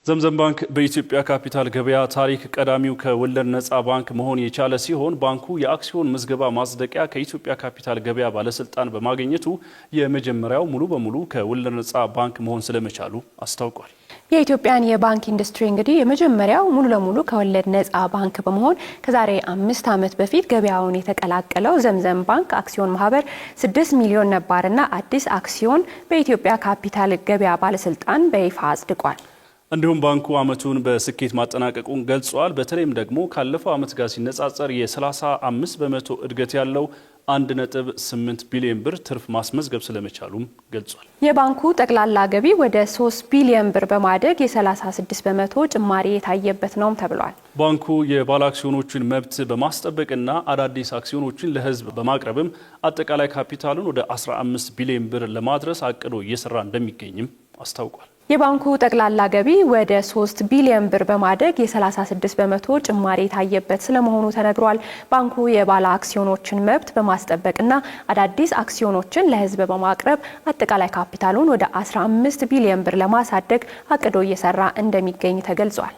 ዘምዘም ባንክ በኢትዮጵያ ካፒታል ገበያ ታሪክ ቀዳሚው ከወለድ ነፃ ባንክ መሆን የቻለ ሲሆን ባንኩ የአክሲዮን ምዝገባ ማጽደቂያ ከኢትዮጵያ ካፒታል ገበያ ባለስልጣን በማግኘቱ የመጀመሪያው ሙሉ በሙሉ ከወለድ ነፃ ባንክ መሆን ስለመቻሉ አስታውቋል። የኢትዮጵያን የባንክ ኢንዱስትሪ እንግዲህ የመጀመሪያው ሙሉ ለሙሉ ከወለድ ነፃ ባንክ በመሆን ከዛሬ 5 ዓመት በፊት ገበያውን የተቀላቀለው ዘምዘም ባንክ አክሲዮን ማህበር 6 ሚሊዮን ነባርና አዲስ አክሲዮን በኢትዮጵያ ካፒታል ገበያ ባለስልጣን በይፋ አጽድቋል። እንዲሁም ባንኩ ዓመቱን በስኬት ማጠናቀቁን ገልጿል። በተለይም ደግሞ ካለፈው ዓመት ጋር ሲነጻጸር የ35 በመቶ እድገት ያለው 1.8 ቢሊዮን ብር ትርፍ ማስመዝገብ ስለመቻሉም ገልጿል። የባንኩ ጠቅላላ ገቢ ወደ 3 ቢሊዮን ብር በማደግ የ36 በመቶ ጭማሪ የታየበት ነውም ተብሏል። ባንኩ የባለ አክሲዮኖችን መብት በማስጠበቅና አዳዲስ አክሲዮኖችን ለሕዝብ በማቅረብም አጠቃላይ ካፒታሉን ወደ 15 ቢሊዮን ብር ለማድረስ አቅዶ እየሰራ እንደሚገኝም አስታውቋል። የባንኩ ጠቅላላ ገቢ ወደ 3 ቢሊዮን ብር በማደግ የ36 በመቶ ጭማሪ የታየበት ስለመሆኑ ተነግሯል። ባንኩ የባለ አክሲዮኖችን መብት በማስጠበቅና አዳዲስ አክሲዮኖችን ለሕዝብ በማቅረብ አጠቃላይ ካፒታሉን ወደ 15 ቢሊዮን ብር ለማሳደግ አቅዶ እየሰራ እንደሚገኝ ተገልጿል።